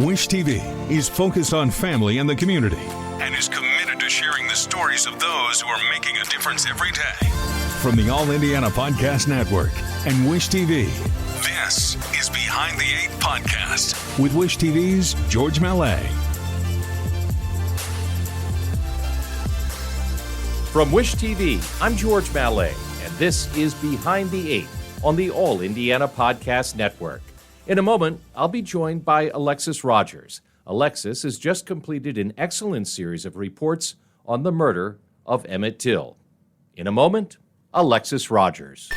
Wish TV is focused on family and the community and is committed to sharing the stories of those who are making a difference every day. From the All Indiana Podcast Network and Wish TV, this is Behind the Eight Podcast with Wish TV's George Mallet. From Wish TV, I'm George Mallet, and this is Behind the Eight on the All Indiana Podcast Network. In a moment, I'll be joined by Alexis Rogers. Alexis has just completed an excellent series of reports on the murder of Emmett Till. In a moment, Alexis Rogers.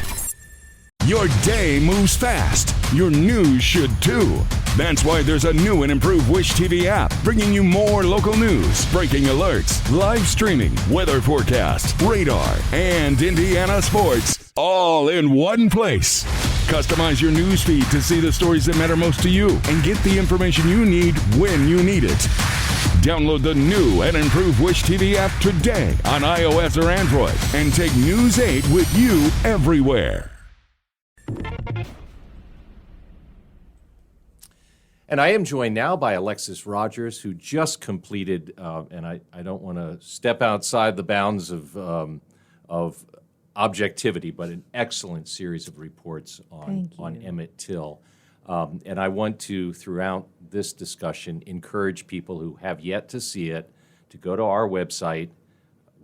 Your day moves fast. Your news should too. That's why there's a new and improved Wish TV app bringing you more local news, breaking alerts, live streaming, weather forecast, radar, and Indiana sports all in one place. Customize your news feed to see the stories that matter most to you and get the information you need when you need it. Download the new and improved Wish TV app today on iOS or Android and take News 8 with you everywhere. And I am joined now by Alexis Rogers, who just completed, and I don't want to step outside the bounds of objectivity, but an excellent series of reports on Emmett Till. And I want to, throughout this discussion, encourage people who have yet to see it to go to our website,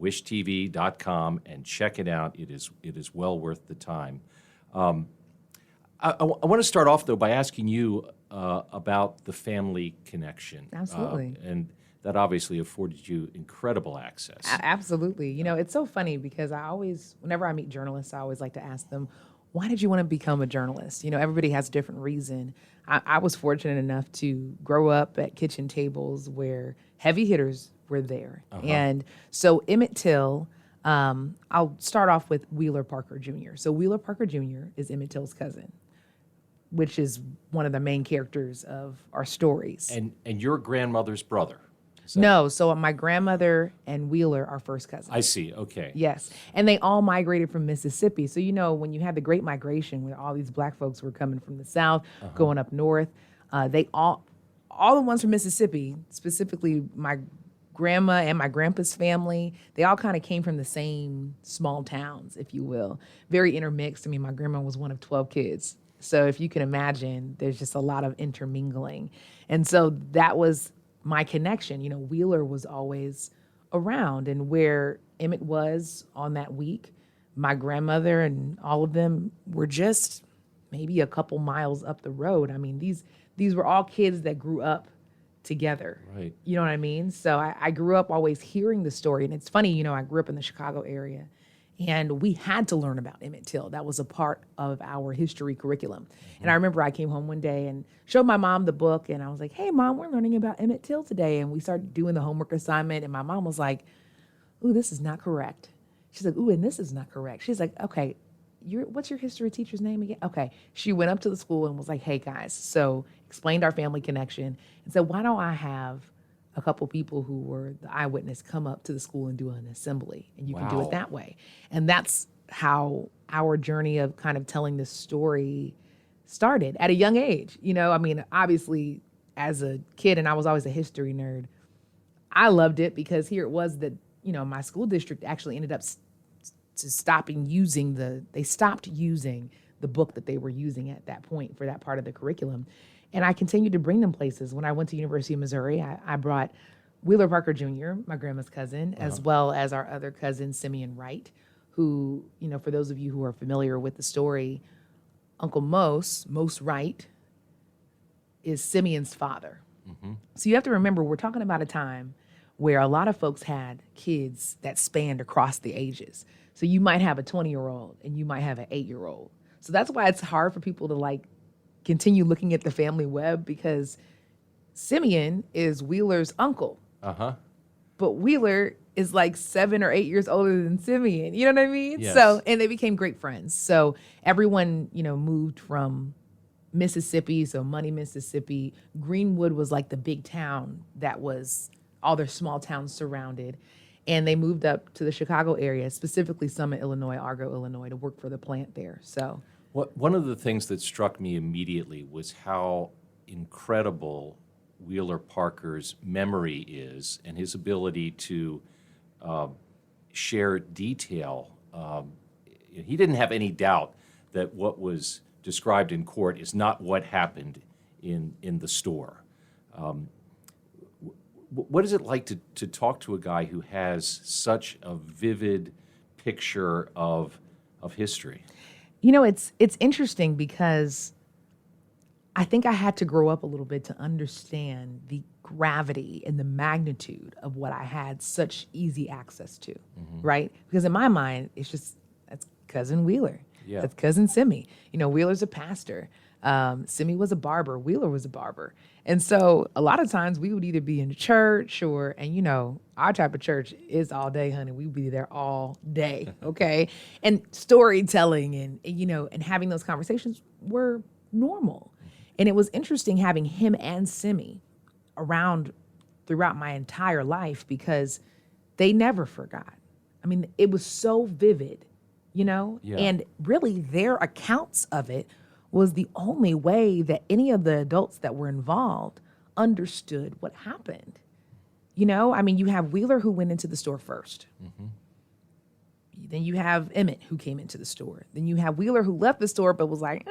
wishtv.com, and check it out. It is well worth the time. I want to start off, though, by asking you about the family connection. Absolutely. And that obviously afforded you incredible access. Absolutely. You know, it's so funny because whenever I meet journalists, I always like to ask them, why did you want to become a journalist? You know, everybody has a different reason. I was fortunate enough to grow up at kitchen tables where heavy hitters were there. Uh-huh. And so Emmett Till, I'll start off with Wheeler Parker Jr. So Wheeler Parker Jr. is Emmett Till's cousin, which is one of the main characters of our stories. And your grandmother's brother. No, so my grandmother and Wheeler are first cousins. I see, okay. Yes, and they all migrated from Mississippi. So, you know, when you had the Great Migration, where all these black folks were coming from the South, going up north, they all the ones from Mississippi, specifically my grandma and my grandpa's family, they all kind of came from the same small towns, if you will. Very intermixed. I mean, my grandma was one of 12 kids. So if you can imagine, there's just a lot of intermingling. And so that was my connection. You know, Wheeler was always around, and where Emmitt was on that week, my grandmother and all of them were just maybe a couple miles up the road. I mean, these were all kids that grew up together. Right. You know what I mean? So I grew up always hearing the story. And it's funny, you know, I grew up in the Chicago area, and we had to learn about Emmett Till. That was a part of our history curriculum. Mm-hmm. And I remember I came home one day and showed my mom the book, and I was like, hey, Mom, we're learning about Emmett Till today. And we started doing the homework assignment, and my mom was like, ooh, this is not correct. She's like, ooh, and this is not correct. She's like, okay, what's your history teacher's name again? Okay. She went up to the school and was like, hey, guys, so explained our family connection and said, why don't I have a couple people who were the eyewitness come up to the school and do an assembly, and you can do it that way. And that's how our journey of kind of telling this story started at a young age. You know, I mean, obviously as a kid, and I was always a history nerd, I loved it because here it was that, you know, my school district actually ended up stopped using the book that they were using at that point for that part of the curriculum. And I continued to bring them places. When I went to University of Missouri, I brought Wheeler Parker Jr., my grandma's cousin, as well as our other cousin, Simeon Wright, who, you know, for those of you who are familiar with the story, Uncle Mose Wright, is Simeon's father. Mm-hmm. So you have to remember, we're talking about a time where a lot of folks had kids that spanned across the ages. So you might have a 20-year-old and you might have an 8-year-old. So that's why it's hard for people to continue looking at the family web, because Simeon is Wheeler's uncle. Uh-huh. But Wheeler is 7 or 8 years older than Simeon. You know what I mean? Yes. So, and they became great friends. So everyone, you know, moved from Mississippi, so Money, Mississippi. Greenwood was the big town that was all their small towns surrounded. And they moved up to the Chicago area, specifically Summit, Illinois, Argo, Illinois, to work for the plant there. So one of the things that struck me immediately was how incredible Wheeler Parker's memory is and his ability to share detail. He didn't have any doubt that what was described in court is not what happened in the store. What is it like to talk to a guy who has such a vivid picture of history? You know, it's interesting because I think I had to grow up a little bit to understand the gravity and the magnitude of what I had such easy access to, right? Because in my mind, it's just, that's Cousin Wheeler. Yeah. That's Cousin Simmy. You know, Wheeler's a pastor. Simmy was a barber. Wheeler was a barber. And so a lot of times we would either be in church and you know, our type of church is all day, honey. We would be there all day, okay? And storytelling and, you know, and having those conversations were normal. And it was interesting having him and Simmy around throughout my entire life because they never forgot. I mean, it was so vivid, you know? Yeah. And really their accounts of it was the only way that any of the adults that were involved understood what happened. You know, I mean, you have Wheeler who went into the store first. Then you have Emmitt who came into the store. Then you have Wheeler who left the store but was like,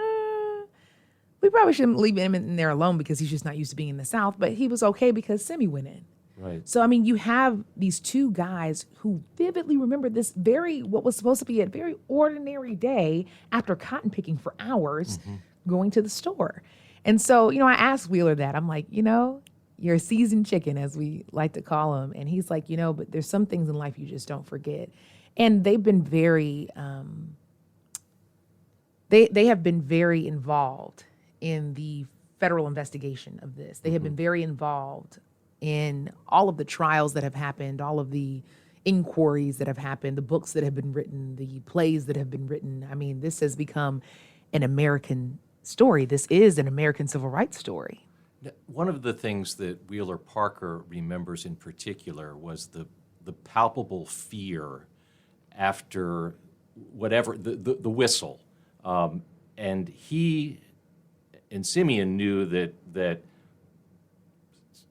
we probably shouldn't leave Emmitt in there alone because he's just not used to being in the South. But he was okay because Simmy went in. Right. So, I mean, you have these two guys who vividly remember this what was supposed to be a very ordinary day after cotton picking for hours, going to the store. And so, you know, I asked Wheeler that. I'm like, you know, you're a seasoned chicken, as we like to call him. And he's like, you know, but there's some things in life you just don't forget. And they've been very, they have been very involved in the federal investigation of this. They have been very involved in all of the trials that have happened, all of the inquiries that have happened, the books that have been written, the plays that have been written. I mean, this has become an American story. This is an American civil rights story. One of the things that Wheeler Parker remembers in particular was the palpable fear after whatever, the whistle. And he and Simeon knew that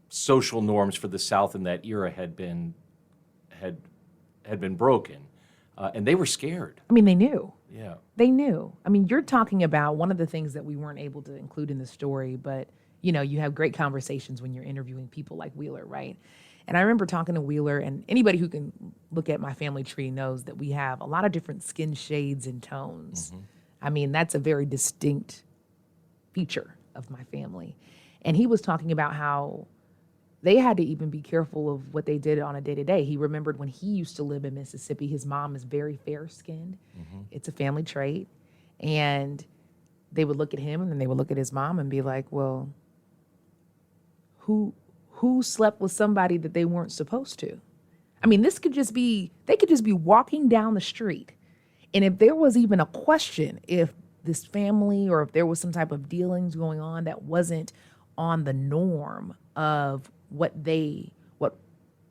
social norms for the South in that era had been broken, and they were scared. I mean, they knew. Yeah. They knew. I mean, you're talking about one of the things that we weren't able to include in the story, but, you know, you have great conversations when you're interviewing people like Wheeler, right? And I remember talking to Wheeler, and anybody who can look at my family tree knows that we have a lot of different skin shades and tones. I mean, that's a very distinct feature of my family. And he was talking about how they had to even be careful of what they did on a day-to-day. He remembered when he used to live in Mississippi, his mom is very fair-skinned. It's a family trait. And they would look at him and then they would look at his mom and be like, well, who slept with somebody that they weren't supposed to? I mean, they could just be walking down the street. And if there was even a question, if this family or if there was some type of dealings going on that wasn't on the norm of what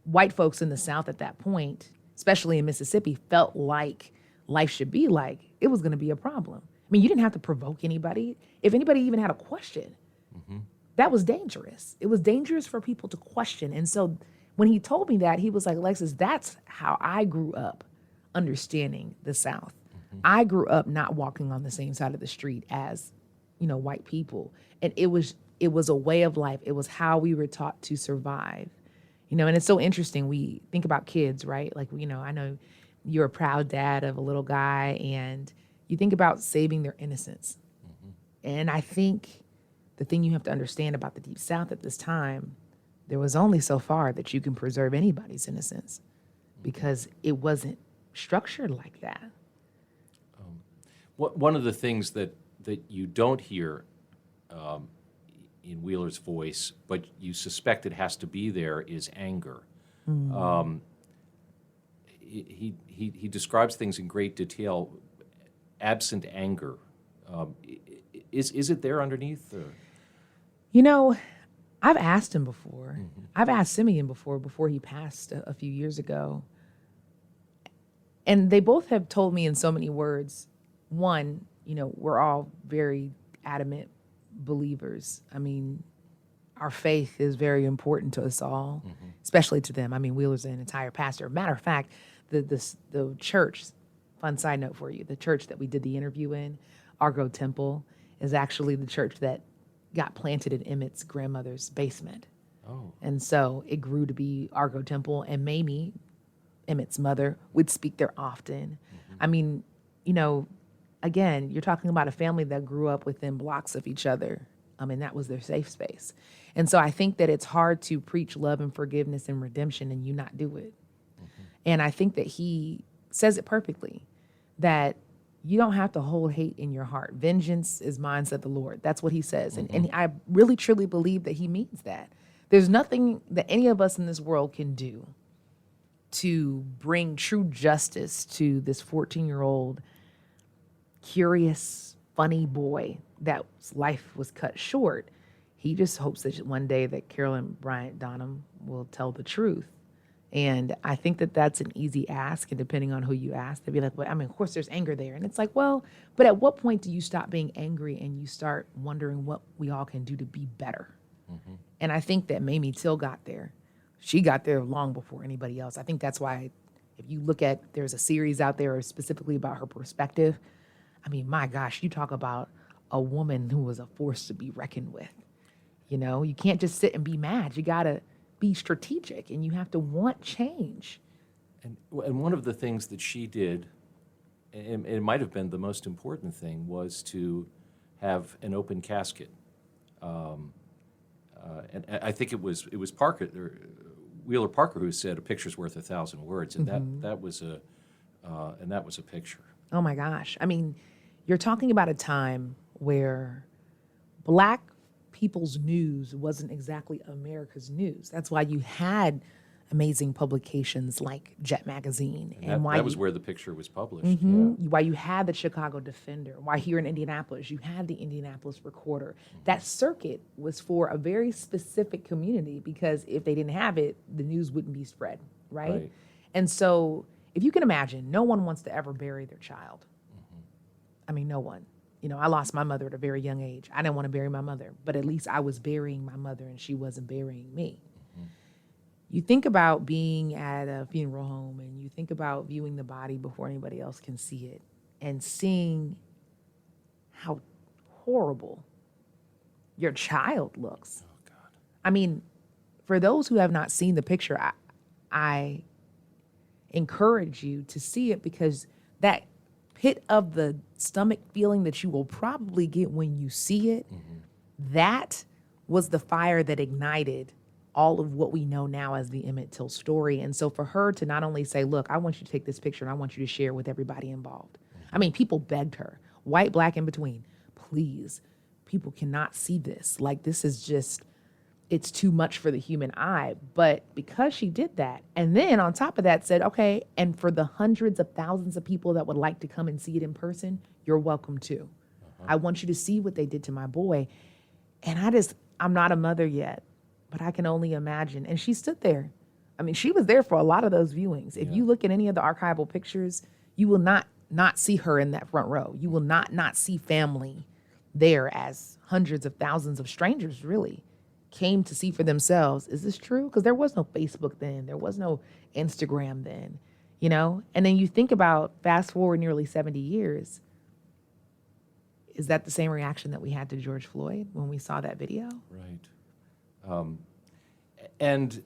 white folks in the South at that point, especially in Mississippi, felt like life should be like, it was going to be a problem. I mean, you didn't have to provoke anybody. If anybody even had a question, that was dangerous. It was dangerous for people to question. And so when he told me that, he was like, Alexis, that's how I grew up understanding the South. I grew up not walking on the same side of the street as, you know, white people. And it was a way of life. It was how we were taught to survive. You know, and it's so interesting. We think about kids, right? Like, you know, I know you're a proud dad of a little guy, and you think about saving their innocence. And I think the thing you have to understand about the Deep South at this time, there was only so far that you can preserve anybody's innocence because it wasn't structured like that. One of the things that you don't hear in Wheeler's voice, but you suspect it has to be there, is anger. He describes things in great detail. Absent anger, is it there underneath? Or? You know, I've asked him before. I've asked Simeon before he passed a few years ago. And they both have told me in so many words. One, you know, we're all very adamant believers. I mean, our faith is very important to us all, especially to them. I mean, Wheeler's an entire pastor. Matter of fact, the church, fun side note for you, the church that we did the interview in, Argo Temple, is actually the church that got planted in Emmett's grandmother's basement. Oh. And so it grew to be Argo Temple, and Mamie, Emmett's mother, would speak there often. I mean, you know, again, you're talking about a family that grew up within blocks of each other. I mean, that was their safe space. And so I think that it's hard to preach love and forgiveness and redemption and you not do it. And I think that he says it perfectly, that you don't have to hold hate in your heart. Vengeance is mine, said the Lord. That's what he says. And I really, truly believe that he means that. There's nothing that any of us in this world can do to bring true justice to this 14-year-old, curious, funny boy that life was cut short. He just hopes that one day that Carolyn Bryant Donham will tell the truth. And I think that that's an easy ask, and depending on who you ask, they'd be like, well, I mean, of course there's anger there. And it's like, well, but at what point do you stop being angry and you start wondering what we all can do to be better? And I think that Mamie Till got there. She got there long before anybody else. I think that's why if you look at, there's a series out there specifically about her perspective. I mean, my gosh, you talk about a woman who was a force to be reckoned with. You know, you can't just sit and be mad. You got to be strategic, and you have to want change. And one of the things that she did, and it might have been the most important thing, was to have an open casket. And I think it was Parker, Wheeler Parker, who said a picture's worth 1,000 words, and that was a picture. Oh my gosh. I mean, you're talking about a time where Black people's news wasn't exactly America's news. That's why you had amazing publications like Jet Magazine. And that was where the picture was published. Why you had the Chicago Defender. Why here in Indianapolis, you had the Indianapolis Recorder. That circuit was for a very specific community, because if they didn't have it, the news wouldn't be spread, right? And so if you can imagine, no one wants to ever bury their child. I mean, no one. You know, I lost my mother at a very young age. I didn't want to bury my mother, but at least I was burying my mother and she wasn't burying me. You think about being at a funeral home and you think about viewing the body before anybody else can see it and seeing how horrible your child looks. Oh, God. I mean, for those who have not seen the picture, I encourage you to see it, because that pit of the stomach feeling that you will probably get when you see it, that was the fire that ignited all of what we know now as the Emmett Till story. And so for her to not only say, look, I want you to take this picture and I want you to share with everybody involved. I mean, people begged her, white, Black, in between, please, people cannot see this. Like, this is just, it's too much for the human eye. But because she did that, and then on top of that said, okay, and for the hundreds of thousands of people that would like to come and see it in person, you're welcome to. I want you to see what they did to my boy. And I'm not a mother yet, but I can only imagine. And she stood there. I mean, she was there for a lot of those viewings. If you look at any of the archival pictures, you will not see her in that front row. You will not see family there, as hundreds of thousands of strangers really came to see for themselves. Is this true? Because there was no Facebook then. There was no Instagram then, you know? And then you think about fast forward nearly 70 years. Is that the same reaction that we had to George Floyd when we saw that video? Right. And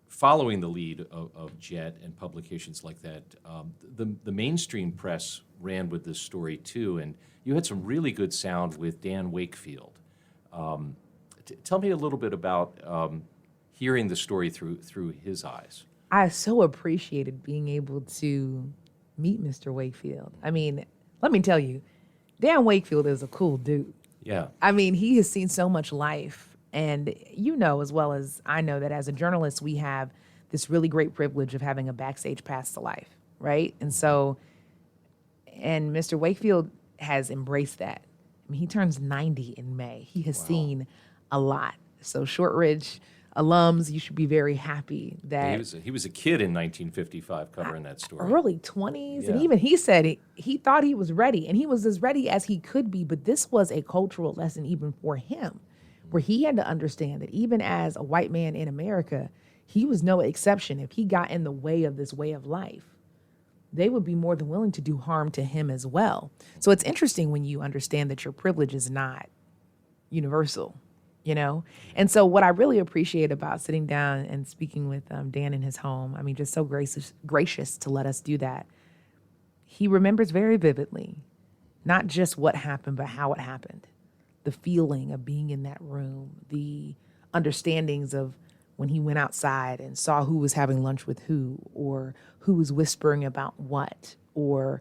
following the lead of Jet and publications like that, the mainstream press ran with this story too, and you had some really good sound with Dan Wakefield. Tell me a little bit about hearing the story through his eyes. I so appreciated being able to meet Mr. Wakefield. I mean, let me tell you, Dan Wakefield is a cool dude. Yeah. I mean, he has seen so much life. And you know as well as I know that as a journalist, we have this really great privilege of having a backstage pass to life, right? And so, and Mr. Wakefield has embraced that. I mean, he turns 90 in May. He has seen a lot. So Shortridge alums, you should be very happy that he was a kid in 1955 covering that story. Early 20s. Yeah. And even he said he thought he was ready, and he was as ready as he could be. But this was a cultural lesson even for him, where he had to understand that even as a white man in America, he was no exception. If he got in the way of this way of life, they would be more than willing to do harm to him as well. So it's interesting when you understand that your privilege is not universal, you know? And so what I really appreciate about sitting down and speaking with Dan in his home, I mean, just so gracious to let us do that. He remembers very vividly, not just what happened, but how it happened. The feeling of being in that room, the understandings of when he went outside and saw who was having lunch with who, or who was whispering about what, or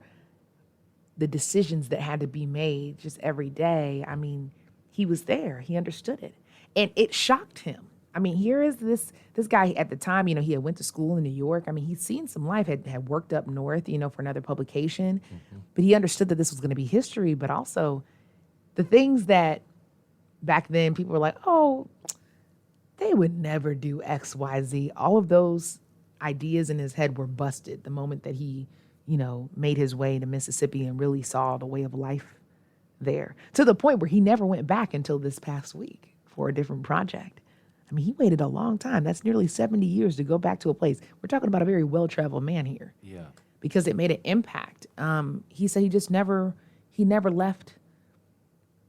the decisions that had to be made just every day. I mean, he was there. He understood it. And it shocked him. I mean, here is this guy at the time, you know, he had went to school in New York. I mean, he'd seen some life, had worked up north, you know, for another publication. But he understood that this was going to be history, but also the things that back then people were like, oh, they would never do X, Y, Z. All of those ideas in his head were busted the moment that he, you know, made his way to Mississippi and really saw the way of life there, to the point where he never went back until this past week for a different project. I mean, he waited a long time. That's nearly 70 years to go back to a place. We're talking about a very well-traveled man here. Yeah. Because it made an impact. He said he never left.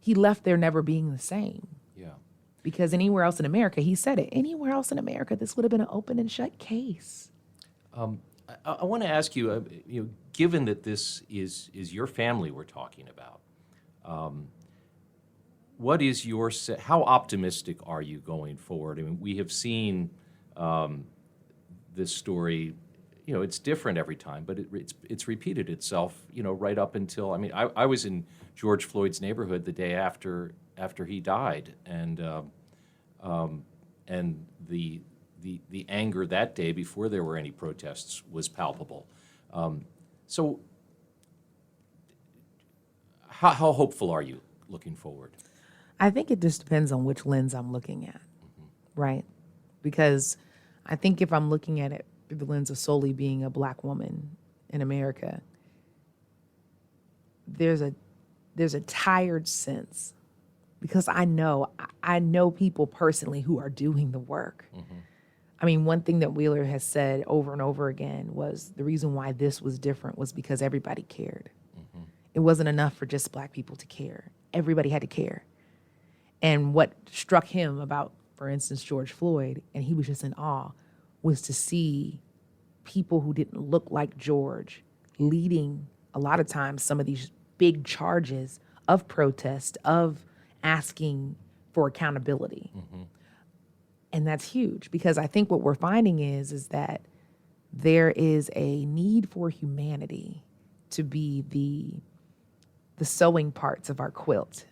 He left there never being the same. Yeah. Because anywhere else in America, he said it, anywhere else in America, this would have been an open and shut case. I want to ask you, you know, given that this is your family we're talking about, what is how optimistic are you going forward? I mean, we have seen this story, you know, it's different every time, but it's repeated itself, you know, right up until, I mean, I was in George Floyd's neighborhood the day after he died, and the anger that day before there were any protests was palpable. So how hopeful are you looking forward? I think it just depends on which lens I'm looking at, right? Because I think if I'm looking at it through the lens of solely being a black woman in America, there's a tired sense, because I know people personally who are doing the work. I mean, one thing that Wheeler has said over and over again was the reason why this was different was because everybody cared. It wasn't enough for just black people to care. Everybody had to care. And what struck him about, for instance, George Floyd, and he was just in awe, was to see people who didn't look like George leading a lot of times some of these big charges of protest, of asking for accountability. And that's huge, because I think what we're finding is that there is a need for humanity to be the sewing parts of our quilt.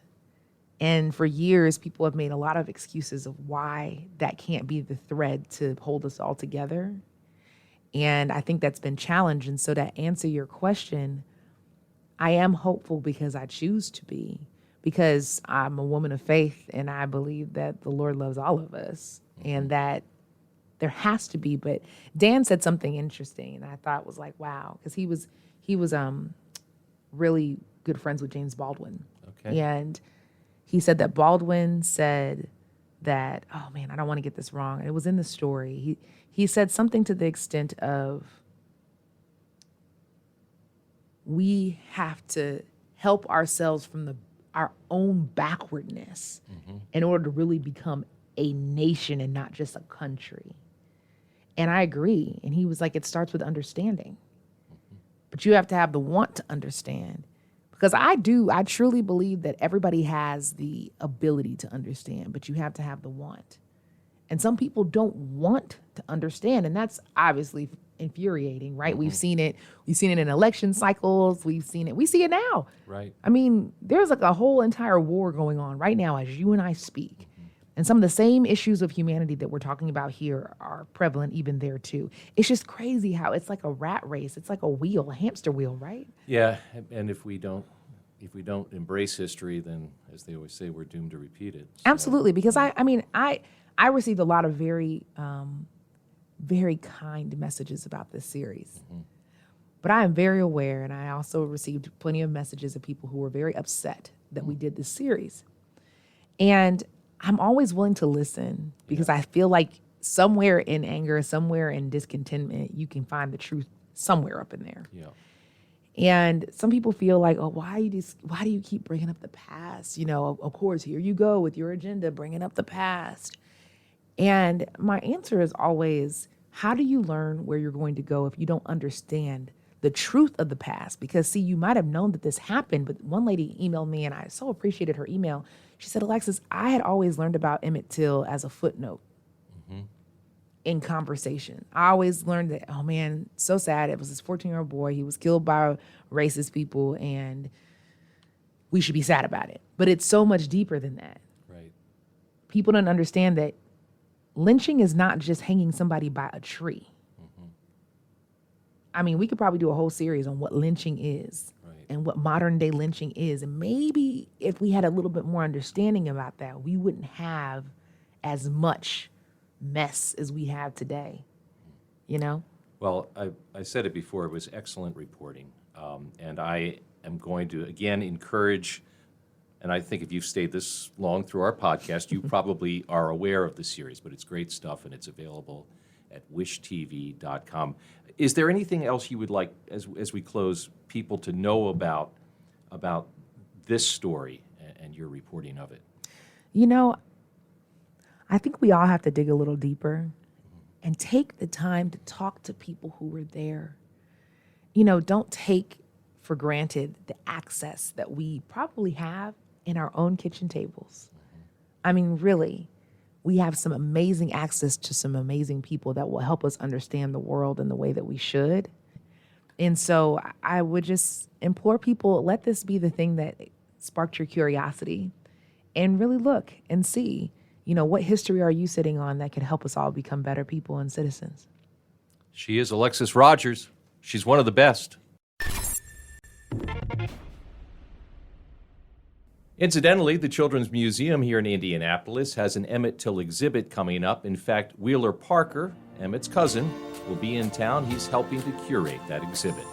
And for years, people have made a lot of excuses of why that can't be the thread to hold us all together. And I think that's been challenged. And so to answer your question, I am hopeful because I choose to be, because I'm a woman of faith and I believe that the Lord loves all of us and that there has to be. But Dan said something interesting and I thought was like, wow, because he was really good friends with James Baldwin. Okay. And he said that Baldwin said that, oh man, I don't want to get this wrong. It was in the story. He said something to the extent of, we have to help ourselves from our own backwardness in order to really become a nation and not just a country. And I agree. And he was like, it starts with understanding. But you have to have the want to understand. Because I truly believe that everybody has the ability to understand, but you have to have the want. And some people don't want to understand, and that's obviously infuriating, right? We've seen it in election cycles, we see it now. Right. I mean, there's like a whole entire war going on right now as you and I speak. And some of the same issues of humanity that we're talking about here are prevalent even there too. It's just crazy how it's like a rat race. It's like a hamster wheel, right? Yeah, and if we don't embrace history, then, as they always say, we're doomed to repeat it. So, absolutely, because I received a lot of very, very kind messages about this series. But I am very aware, and I also received plenty of messages of people who were very upset that we did this series. And I'm always willing to listen because I feel like somewhere in anger, somewhere in discontentment, you can find the truth somewhere up in there. Yeah. And some people feel like, oh, why do you keep bringing up the past? Of course, here you go with your agenda, bringing up the past. And my answer is always, how do you learn where you're going to go if you don't understand the truth of the past? Because, see, you might have known that this happened, but one lady emailed me, and I so appreciated her email. She said, Alexis, I had always learned about Emmett Till as a footnote in conversation. I always learned that, oh man, so sad. It was this 14-year-old boy. He was killed by racist people, and we should be sad about it. But it's so much deeper than that. Right. People don't understand that lynching is not just hanging somebody by a tree. I mean, we could probably do a whole series on what lynching is and what modern day lynching is. And maybe if we had a little bit more understanding about that, we wouldn't have as much mess as we have today, Well, I said it before, it was excellent reporting. And I am going to, again, encourage, and I think if you've stayed this long through our podcast, you probably are aware of the series, but it's great stuff, and it's available at wishtv.com. Is there anything else you would like, as we close, people to know about this story and your reporting of it? I think we all have to dig a little deeper and take the time to talk to people who were there. Don't take for granted the access that we probably have in our own kitchen tables. I mean, really, we have some amazing access to some amazing people that will help us understand the world in the way that we should. And so I would just implore people, let this be the thing that sparked your curiosity, and really look and see, what history are you sitting on that could help us all become better people and citizens? She is Alexis Rogers. She's one of the best. Incidentally, the Children's Museum here in Indianapolis has an Emmett Till exhibit coming up. In fact, Wheeler Parker, Emmett's cousin, will be in town. He's helping to curate that exhibit.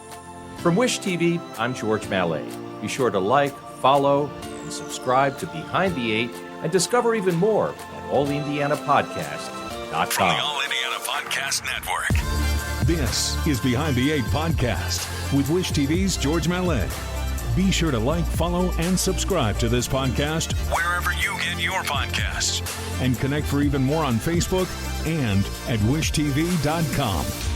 From Wish TV, I'm George Mallet. Be sure to like, follow, and subscribe to Behind the Eight and discover even more at allindianapodcast.com. From the All Indiana Podcast Network. This is Behind the Eight Podcast with Wish TV's George Mallet. Be sure to like, follow, and subscribe to this podcast wherever you get your podcasts. And connect for even more on Facebook and at wishtv.com.